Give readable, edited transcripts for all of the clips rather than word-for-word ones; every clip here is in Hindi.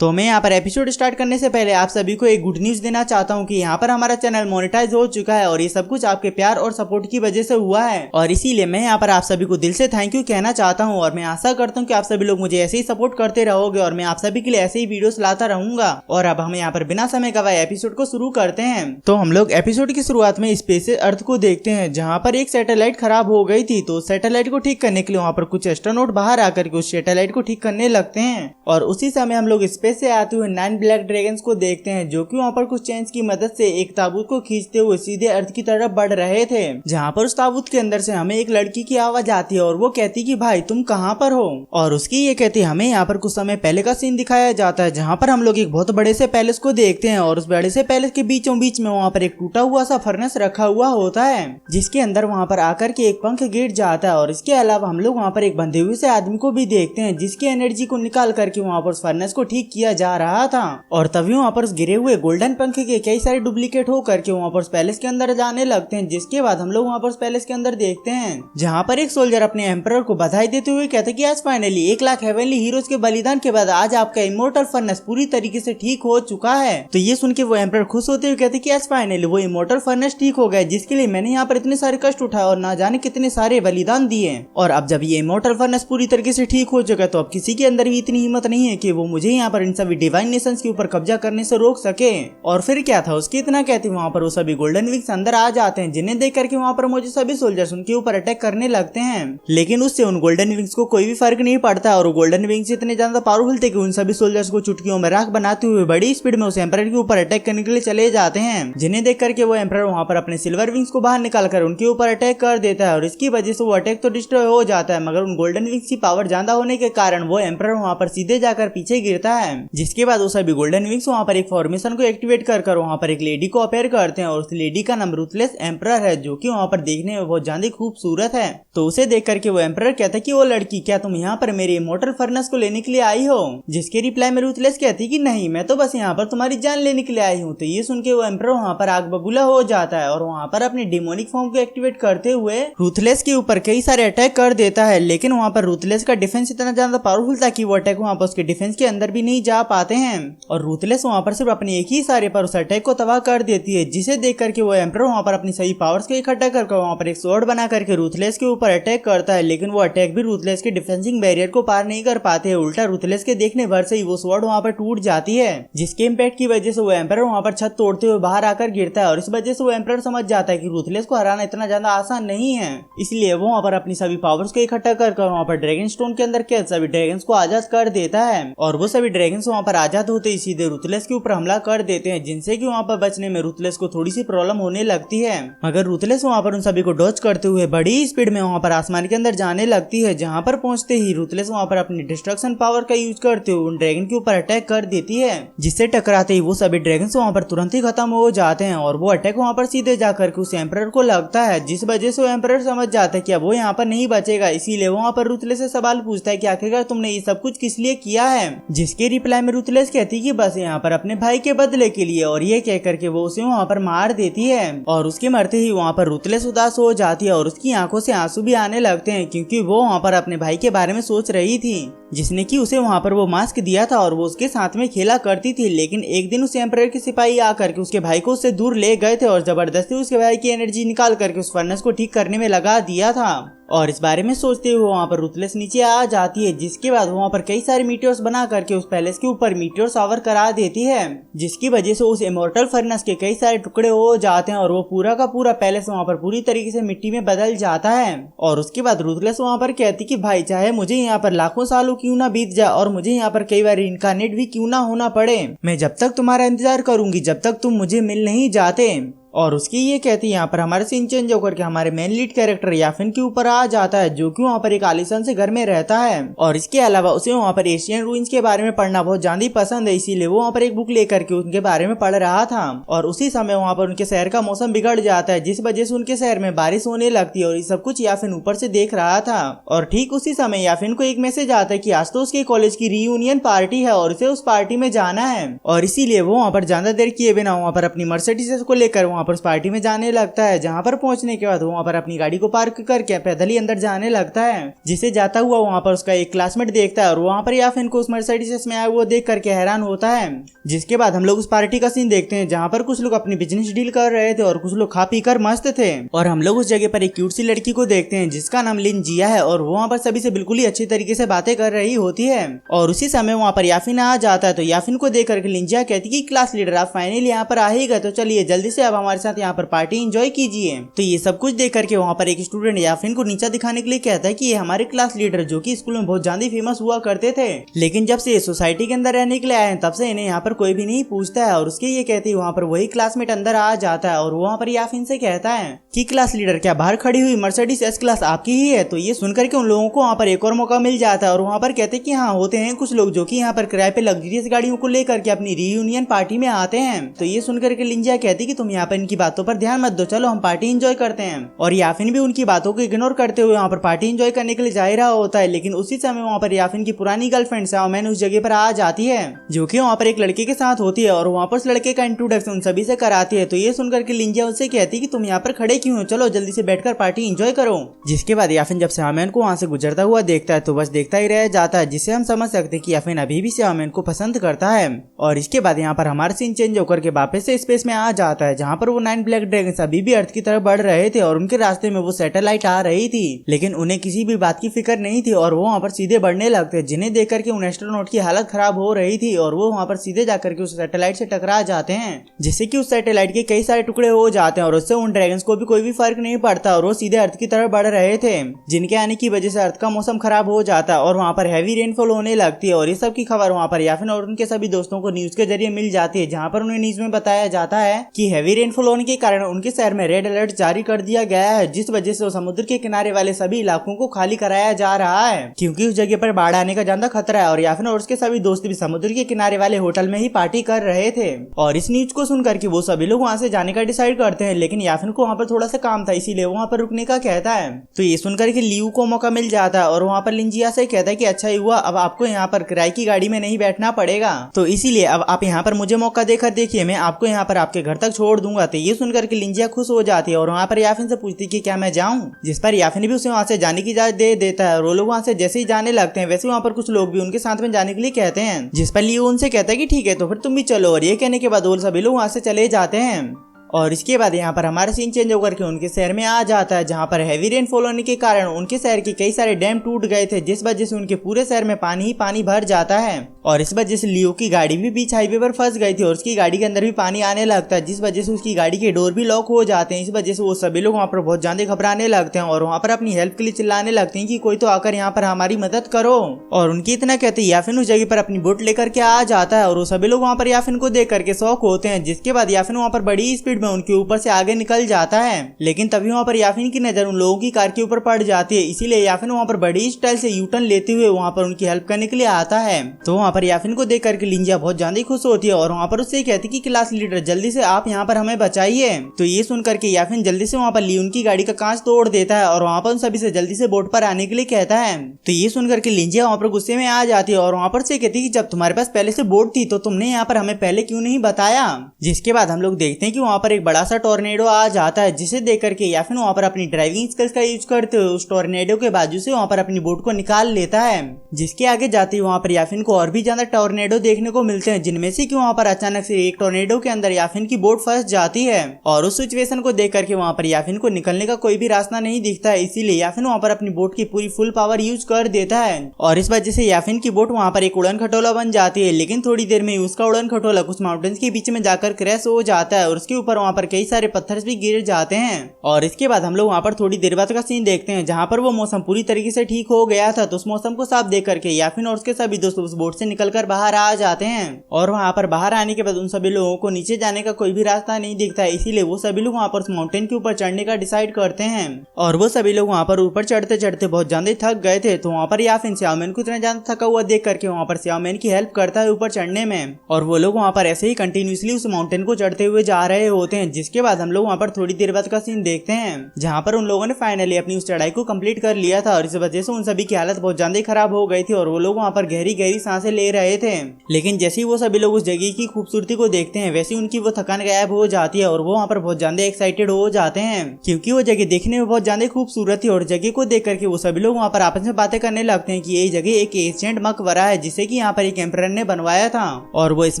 तो मैं यहाँ पर एपिसोड स्टार्ट करने से पहले आप सभी को एक गुड न्यूज देना चाहता हूँ कि यहाँ पर हमारा चैनल मोनेटाइज हो चुका है और ये सब कुछ आपके प्यार और सपोर्ट की वजह से हुआ है और इसीलिए मैं यहाँ पर आप सभी को दिल से थैंक यू कहना चाहता हूँ और मैं आशा करता हूँ कि आप सभी लोग मुझे ऐसे ही सपोर्ट करते रहोगे और मैं आप सभी के लिए ऐसे ही वीडियोस लाता रहूंगा। और अब हम यहाँ पर बिना समय गवाए एपिसोड को शुरू करते हैं। तो हम लोग एपिसोड की शुरुआत में स्पेस अर्थ को देखते हैं जहाँ पर एक सैटेलाइट खराब हो गई थी। तो सैटेलाइट को ठीक करने के लिए वहाँ पर कुछ एस्ट्रोनॉट बाहर आकर के उस सैटेलाइट को ठीक करने लगते हैं और उसी समय हम लोग स्पेस से आते हुए 9 ब्लैक ड्रैगन्स को देखते हैं जो कि वहाँ पर कुछ चेन्स की मदद से एक ताबूत को खींचते हुए सीधे अर्थ की तरफ बढ़ रहे थे। जहाँ पर उस ताबूत के अंदर से हमें एक लड़की की आवाज आती है और वो कहती कि भाई तुम कहाँ पर हो। और उसकी ये कहती हमें यहाँ पर कुछ समय पहले का सीन दिखाया जाता है जहाँ पर हम लोग एक बहुत बड़े से पैलेस को देखते हैं और उस बड़े से पैलेस के बीचों बीच में वहाँ पर एक टूटा हुआ सा फर्नेस रखा हुआ होता है जिसके अंदर वहाँ पर आकर के एक पंख गिर जाता है। और इसके अलावा हम लोग वहाँ पर एक बंधे हुए से आदमी को भी देखते हैं जिसकी एनर्जी को निकाल करके वहाँ पर उस फर्नेस को ठीक किया जा रहा था। और तभी वहाँ पर उस गिरे हुए गोल्डन पंख के कई सारे डुप्लीकेट हो करके वहाँ पर उस पैलेस के अंदर जाने लगते हैं। जिसके बाद हम लोग वहाँ पर उस पैलेस के अंदर देखते हैं जहाँ पर एक सोल्जर अपने एम्परर को बधाई देते हुए कहते कि आज फाइनली 1 लाख हेवनली हीरोज के बलिदान के बाद आज आपका इमोर्टल फर्नेस पूरी तरीके से ठीक हो चुका है। तो ये सुन के वो एम्परर खुश होते हुए कहते कि आज फाइनली वो इमोर्टल फर्नेस ठीक हो गया जिसके लिए मैंने यहाँ पर इतने सारे कष्ट उठाए और ना जाने कितने सारे बलिदान दिए। और अब जब ये इमोर्टल फर्नेस पूरी तरीके से ठीक हो चुका है तो अब किसी के अंदर भी इतनी हिम्मत नहीं है कि वो मुझे यहाँ पर इन सभी डिवाइन नेशंस के ऊपर कब्जा करने से रोक सके। और फिर क्या था उसके इतना कहते वहाँ पर वो सभी गोल्डन विंग्स अंदर आ जाते हैं जिन्हें देख करके वहाँ पर मुझे सभी सोल्जर्स उनके ऊपर अटैक करने लगते हैं। लेकिन उससे उन गोल्डन विंग्स को कोई भी फर्क नहीं पड़ता और गोल्डन विंग्स इतने ज्यादा पावरफुल थे कि उन सभी सोल्जर्स को चुटकियों में राख बनाते हुए बड़ी स्पीड में उस एम्परर के ऊपर अटैक करने के लिए चले जाते हैं। जिन्हें देख करके वो एम्परर वहाँ पर अपने सिल्वर विंग्स को बाहर निकाल कर उनके ऊपर अटैक कर देता है और इसकी वजह से वो अटैक तो डिस्ट्रॉय हो जाता है मगर उन गोल्डन विंग्स की पावर ज्यादा होने के कारण वो एम्परर वहाँ पर सीधे जाकर पीछे गिरता है। जिसके बाद वो सभी गोल्डन विंग्स वहाँ पर एक फॉर्मेशन को एक्टिवेट कर वहाँ पर एक लेडी को अपेयर करते हैं और उस लेडी का नाम रूथलेस एम्परर है जो कि वहाँ पर देखने में बहुत ज्यादा खूबसूरत है। तो उसे देख करके वो एम्परर कहता है कि वो लड़की क्या तुम यहाँ पर मेरे इमोर्टल फर्नेस को लेने के लिए आई हो। जिसके रिप्लाई में रूथलेस कहती कि नहीं मैं तो बस यहाँ पर तुम्हारी जान लेने के लिए आई हूँ। तो ये सुन के वो एम्परर वहाँ पर आग बबूला हो जाता है और वहाँ पर अपनी डिमोनिक फॉर्म को एक्टिवेट करते हुए रूथलेस के ऊपर कई सारे अटैक कर देता है। लेकिन वहाँ पर रूथलेस का डिफेंस इतना ज्यादा पावरफुल था कि वो अटैक वहाँ पर उसके डिफेंस के अंदर भी नहीं जा पाते हैं और रूथलेस वहाँ पर सिर्फ अपने एक ही इशारे पर उस अटैक को तबाह कर देती है। जिसे देख करके वो एम्परर वहाँ पर अपनी सभी पावर्स को इकट्ठा करके वहाँ पर एक स्वॉर्ड बना करके रूथलेस के ऊपर अटैक करता है। लेकिन वो अटैक भी रूथलेस के डिफेंसिंग बैरियर को पार नहीं कर पाते। उल्टा रूथलेस के देखने भर से ही वो स्वॉर्ड वहाँ पर टूट जाती है जिसके इम्पैक्ट की वजह से वो एम्परर वहाँ पर छत तोड़ते हुए बाहर आकर गिरता है। और इस वजह से वो एम्परर समझ जाता है कि रूथलेस को हराना इतना ज्यादा आसान नहीं है। इसलिए वो वहाँ पर अपनी सभी पावर्स को इकट्ठा कर वहाँ पर ड्रैगन स्टोन के अंदर कैद सभी ड्रैगन्स को आजाद कर देता है और वो सभी ड्रैगन्स वहाँ पर आजाद होते ही सीधे रूथलेस के ऊपर हमला कर देते हैं जिनसे कि वहाँ पर बचने में रूथलेस को थोड़ी सी प्रॉब्लम होने लगती है। मगर रूथलेस वहाँ पर उन सभी को डॉज करते हुए बड़ी स्पीड में वहाँ पर आसमान के अंदर जाने लगती है। जहाँ पर पहुंचते ही रूथलेस वहाँ पर अपनी डिस्ट्रक्शन पावर का यूज करते हुए उन ड्रैगन के ऊपर अटैक कर देती है जिससे टकराते ही वो सभी ड्रैगन्स वहाँ पर तुरंत ही खत्म हो जाते हैं और वो अटैक वहाँ पर सीधे जाकर के उस एम्परर को लगता है। जिस वजह से वो एम्परर समझ जाता है कि अब वो यहाँ पर नहीं बचेगा। इसीलिए वो वहाँ पर रूथलेस से सवाल पूछता है कि आखिरकार तुमने ये सब कुछ किस लिए किया है। जिसके रिप्लाई में रूथलेस कहती कि बस यहाँ पर अपने भाई के बदले के लिए और ये कह करके वो उसे वहाँ पर मार देती है। और उसके मरते ही वहाँ पर रूथलेस उदास हो जाती है और उसकी आंखों से आंसू भी आने लगते हैं क्योंकि वो वहाँ पर अपने भाई के बारे में सोच रही थी जिसने कि उसे वहाँ पर वो मास्क दिया था और वो उसके साथ में खेला करती थी। लेकिन एक दिन उस एम्परर के सिपाही आकर के उसके भाई को उससे दूर ले गए थे और जबरदस्ती उसके भाई की एनर्जी निकाल करके उस फर्नेस को ठीक करने में लगा दिया था। और इस बारे में सोचते हुए वहाँ पर रूथलेस नीचे आ जाती है जिसके बाद वहाँ पर कई सारे मीटियोर्स बना करके उस पैलेस के ऊपर मीटियोर शावर करा देती है जिसकी वजह से उस इमोर्टल फर्नेस के कई सारे टुकड़े हो जाते हैं और वो पूरा का पूरा पैलेस वहाँ पर पूरी तरीके से मिट्टी में बदल जाता है। और उसके बाद रूथलेस वहाँ पर कहती कि भाई चाहे मुझे यहाँ पर लाखों सालों क्यों ना बीत जाए और मुझे यहाँ पर कई बार इनकारनेट भी क्यों ना होना पड़े मैं जब तक तुम्हारा इंतजार करूंगी जब तक तुम मुझे मिल नहीं जाते। और उसकी ये कहती है यहाँ पर हमारे सीन चेंज होकर के हमारे मेन लीड कैरेक्टर याफिन के ऊपर आ जाता है जो कि वहाँ पर एक आलीशान से घर में रहता है। और इसके अलावा उसे वहाँ पर एशियन रूइंस के बारे में पढ़ना बहुत ज्यादा पसंद है इसीलिए वो वहाँ पर एक बुक लेकर के उनके बारे में पढ़ रहा था। और उसी समय वहाँ पर उनके शहर का मौसम बिगड़ जाता है जिस वजह से उनके शहर में बारिश होने लगती है और ये सब कुछ याफिन ऊपर से देख रहा था। और ठीक उसी समय याफिन को एक मैसेज आता है कि आज तो उसके कॉलेज की रीयूनियन पार्टी है और उसे उस पार्टी में जाना है और इसीलिए वो वहाँ पर ज्यादा देर किए बिना वहाँ पर अपनी मर्सिडीज को लेकर वहाँ पर उस पार्टी में जाने लगता है, जहाँ पर पहुंचने के बाद वहाँ पर अपनी गाड़ी को पार्क करके पैदल ही अंदर जाने लगता है, जिसे जाता हुआ वहाँ पर उसका एक क्लासमेट देखता है और वहाँ पर याफिन को उस मर्सिडीज में आया वो देख करके हैरान होता है। जिसके बाद हम लोग उस पार्टी का सीन देखते हैं, जहाँ पर कुछ लोग अपनी बिजनेस डील कर रहे थे और कुछ लोग खा पी कर मस्त थे। और हम लोग उस जगह पर एक क्यूट सी लड़की को देखते हैं जिसका नाम लिन जिया है और वो वहाँ पर सभी से बिल्कुल ही अच्छी तरीके से बातें कर रही होती है। और उसी समय वहाँ पर याफिन आ जाता है, तो याफिन को देख करके लिन जिया कहती कि क्लास लीडर आप फाइनली यहाँ पर आ ही गए, तो चलिए जल्दी से आप हमारे साथ यहाँ पर पार्टी एंजॉय कीजिए। तो ये सब कुछ देख करके वहाँ पर एक स्टूडेंट याफिन को नीचा दिखाने के लिए कहता है कि ये हमारे क्लास लीडर जो कि स्कूल में बहुत ज्यादा फेमस हुआ करते थे, लेकिन जब से ये सोसाइटी के अंदर रहने के लिए आए हैं तब से इन्हें यहाँ पर कोई भी नहीं पूछता है। और उसके ये कहती है वहाँ पर वही क्लासमेट अंदर आ जाता है और वहाँ पर याफिन से कहता है कि क्लास लीडर क्या बाहर खड़ी हुई मर्सिडीज एस क्लास आपकी ही है। तो ये सुनकर के उन लोगों को वहाँ पर एक और मौका मिल जाता है और वहाँ पर कहते हैं कि हाँ होते हैं कुछ लोग जो कि यहाँ पर किराए पे लग्जरियस गाड़ियों को लेकर के अपनी रीयूनियन पार्टी में आते हैं। तो ये सुनकर के लिन जिया कहती कि तुम यहाँ पर इनकी बातों पर ध्यान मत दो, चलो हम पार्टी एंजॉय करते हैं। और याफिन भी उनकी बातों को इग्नोर करते हुए वहाँ पर पार्टी एंजॉय करने के लिए जा रहा होता है। लेकिन उसी समय वहाँ पर याफिन की पुरानी गर्लफ्रेंड शाओमेन उस जगह पर आ जाती है, जो कि वहाँ पर एक लड़के के साथ होती है और वहाँ पर उस लड़के का इंट्रोडक्शन उन सभी से कराती है। तो ये सुनकर के लिन जिया उससे कहती है कि तुम यहाँ पर खड़े क्यों हो, चलो जल्दी से बैठकर पार्टी एंजॉय करो। जिसके बाद याफिन जब शाओमेन को वहाँ से गुजरता हुआ देखता है तो बस देखता ही रह जाता है, जिससे हम समझ सकते हैं कि याफिन अभी भी शाओमेन को पसंद करता है। और इसके बाद यहाँ पर हमारा सीन चेंज होकर के वापस से स्पेस में आ जाता है, जहाँ पर वो 9 ब्लैक ड्रैगन्स अभी भी अर्थ की तरफ बढ़ रहे थे और उनके रास्ते में वो सैटेलाइट आ रही थी, लेकिन उन्हें किसी भी बात की फिक्र नहीं थी और वो वहाँ पर सीधे बढ़ने लगते, जिन्हें देख करके उन एस्ट्रोनॉट की हालत खराब हो रही थी और वो वहाँ पर सीधे जाकर के उस सैटेलाइट से टकरा जाते हैं, जिससे कि उस सैटेलाइट के कई सारे टुकड़े हो जाते हैं और उससे उन ड्रैगन्स को भी कोई भी फर्क नहीं पड़ता और वो सीधे अर्थ की तरफ बढ़ रहे थे, जिनके आने की वजह से अर्थ का मौसम खराब हो जाता है और वहाँ पर हैवी रेनफॉल होने लगती है। और ये सब की खबर वहाँ पर याफिन और उनके सभी दोस्तों को न्यूज के जरिए मिल जाती है, जहाँ पर उन्हें न्यूज में बताया जाता है कि हैवी रेनफॉल होने के कारण उनके शहर में रेड अलर्ट जारी कर दिया गया है, जिस वजह से समुद्र के किनारे वाले सभी इलाकों को खाली कराया जा रहा है, क्योंकि उस जगह पर बाढ़ आने का ज्यादा खतरा है। और याफिन और उसके सभी दोस्त भी समुद्र के किनारे वाले होटल में ही पार्टी कर रहे थे और इस न्यूज को सुनकर के वो सभी लोग वहाँ से जाने का डिसाइड करते हैं, लेकिन याफिन को वहाँ पर थोड़ा सा काम था इसीलिए वहाँ पर रुकने का कहता है। तो ये सुनकर के लियू को मौका मिल जाता है और वहाँ पर लिन जिया से कहता है कि अच्छा हुआ अब आपको यहाँ पर किराए की गाड़ी में नहीं बैठना पड़ेगा, तो इसीलिए अब आप यहाँ पर मुझे मौका देकर देखिए, मैं आपको यहाँ पर आपके घर तक छोड़ दूंगा। तो ये सुनकर के लिन जिया खुश हो जाती है और वहाँ पर याफिन से पूछती है कि क्या मैं जाऊँ, जिस पर याफिन भी उसे वहाँ से जाने की इजाजत दे देता है और वो लोग वहाँ से जैसे ही जाने लगते हैं वैसे वहाँ पर कुछ लोग भी उनके साथ में जाने के लिए कहते हैं, जिस पर लियो उनसे कहता है कि ठीक है तो फिर तुम भी चलो। और ये कहने के बाद वो सभी लोग वहाँ से चले जाते हैं। और इसके बाद यहाँ पर हमारा सीन चेंज होकर के उनके शहर में आ जाता है, जहाँ पर हैवी रेनफॉल होने के कारण उनके शहर के कई सारे डैम टूट गए थे, जिस वजह से उनके पूरे शहर में पानी ही पानी भर जाता है। और इस वजह से लियो की गाड़ी भी बीच हाईवे पर फंस गई थी और उसकी गाड़ी के अंदर भी पानी आने लगता है, जिस वजह से उसकी गाड़ी के डोर भी लॉक हो जाते हैं। इस वजह से वो सभी लोग वहाँ पर बहुत ज्यादा घबराने लगते हैं और वहाँ पर अपनी हेल्प के लिए चिल्लाने लगते हैं कि कोई तो आकर यहाँ पर हमारी मदद करो। और उनकी इतना कहते याफिन उस जगह पर अपनी बोट लेकर के आ जाता है और वो सभी लोग वहाँ पर याफिन को देख करके शॉक होते हैं, जिसके बाद याफिन वहाँ पर बड़ी स्पीड में उनके ऊपर से आगे निकल जाता है। लेकिन तभी वहाँ पर याफिन की नजर उन लोगों की कार के ऊपर पड़ जाती है, इसीलिए याफिन वहाँ पर बड़ी स्टाइल से यूटर्न लेते हुए वहाँ पर उनकी हेल्प करने के लिए आता है। तो वहाँ पर याफिन को देख करके लिन जिया बहुत ज्यादा खुश होती है और वहाँ पर उससे कहती कि क्लास लीडर जल्दी से आप यहाँ पर हमें बचाइए। तो ये सुन करके याफिन जल्दी से वहाँ पर लियोन की गाड़ी का कांच तोड़ देता है और वहाँ पर उन सभी से जल्दी से बोट पर आने के लिए कहता है। तो ये सुन करके लिन जिया वहाँ पर गुस्से में आ जाती है और वहाँ पर से कहती कि जब तुम्हारे पास पहले से बोट थी तो तुमने यहाँ पर हमें पहले क्यों नहीं बताया। जिसके बाद हम लोग देखते हैं कि वहाँ पर एक बड़ा सा टोर्नेडो आ जाता है, जिसे देख करके याफिन वहाँ पर अपनी ड्राइविंग स्किल्स का यूज करते हुए उस टोर्नेडो के बाजू से वहाँ पर अपनी बोट को निकाल लेता है। जिसके आगे जाते ही वहाँ पर याफिन को और भी ज्यादा टोर्नेडो देखने को मिलते हैं, जिनमें से कि वहाँ पर अचानक से एक टोर्नेडो के अंदर याफिन की बोट फंस जाती है और उस सिचुएशन को देख करके वहाँ पर याफिन को निकलने का कोई भी रास्ता नहीं दिखता है, इसीलिए याफिन वहाँ पर अपनी बोट की पूरी फुल पावर यूज कर देता है और इस वजह से याफिन की बोट वहाँ पर एक उड़न खटोला बन जाती है। लेकिन थोड़ी देर में उसका उड़न खटोला कुछ माउंटेन्स के बीच में जाकर क्रैश हो जाता है और उसके ऊपर वहाँ पर कई सारे पत्थर भी गिर जाते हैं। और इसके बाद हम लोग वहाँ पर थोड़ी देर बाद का सीन देखते हैं, जहाँ पर वो मौसम पूरी तरीके से ठीक हो गया था। तो उस मौसम को साफ देख करके याफिन और उसके सभी दोस्त उस बोट से निकलकर बाहर आ जाते हैं और वहाँ पर बाहर आने के बाद उन सभी लोगों को नीचे जाने का कोई भी रास्ता नहीं दिखता है, इसीलिए वो सभी लोग वहाँ पर उस माउंटेन के ऊपर चढ़ने का डिसाइड करते हैं। और वो सभी लोग वहाँ पर ऊपर चढ़ते चढ़ते बहुत ज्यादा थक गए थे, तो वहाँ पर याफिन शाओमेन को इतना ज्यादा थका हुआ देख करके वहाँ पर शाओमेन की हेल्प करता है ऊपर चढ़ने में। और वो लोग वहाँ पर ऐसे ही कंटिन्यूसली उस माउंटेन को चढ़ते हुए जा रहे होते होते हैं। जिसके बाद हम लोग वहाँ पर थोड़ी देर बाद का सीन देखते हैं जहाँ पर उन लोगों ने फाइनली अपनी उस चढ़ाई को कंप्लीट कर लिया था और इस वजह से उन सभी की हालत बहुत ज्यादा खराब हो गई थी और वो लोग वहाँ पर गहरी गहरी सांसें ले रहे थे। लेकिन जैसे ही वो सभी लोग उस जगह की खूबसूरती को देखते हैं वैसे उनकी वो थकान गायब हो जाती है और वो वहाँ पर बहुत ज्यादा एक्साइटेड हो जाते हैं क्योंकि वो जगह देखने में बहुत ज्यादा खूबसूरत थी। और जगह को देख करके वो सभी लोग वहाँ पर आपस में बातें करने लगते हैं कि ये जगह एक एशिएंट मकबरा है जिसे कि यहाँ पर एक एम्परर ने बनवाया था और वो इस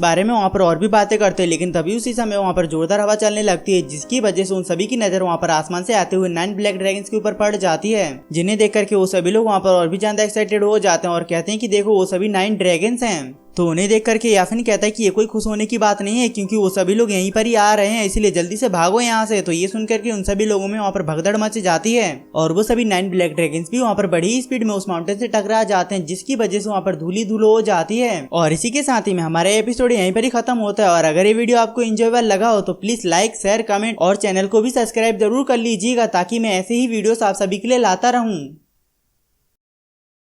बारे में वहाँ पर और भी बातें करते हैं। लेकिन तभी उसी समय वहाँ पर जोरदार हवा चलने लगती है जिसकी वजह से उन सभी की नजर वहाँ पर आसमान से आते हुए 9 ब्लैक ड्रैगन्स के ऊपर पड़ जाती है, जिन्हें देख करके वो सभी लोग वहाँ पर और भी ज्यादा एक्साइटेड हो जाते हैं और कहते हैं कि देखो वो सभी 9 ड्रैगन्स हैं। तो उन्हें देख करके याफिन कहता है कि ये कोई खुश होने की बात नहीं है क्योंकि वो सभी लोग यहीं पर ही आ रहे हैं, इसलिए जल्दी से भागो यहाँ से। तो ये सुन करके उन सभी लोगों में वहाँ पर भगदड़ मच जाती है और वो सभी 9 ब्लैक ड्रैगन्स भी वहाँ पर बड़ी स्पीड में उस माउंटेन से टकरा जाते हैं जिसकी वजह से वहाँ पर धूली धूल हो जाती है। और इसी के साथ ही में हमारा एपिसोड यहीं पर ही खत्म होता है। और अगर ये वीडियो आपको एंजॉयबल लगा हो तो प्लीज लाइक शेयर कमेंट और चैनल को भी सब्सक्राइब जरूर कर लीजिएगा ताकि मैं ऐसे ही वीडियोस आप सभी के लिए लाता रहूं।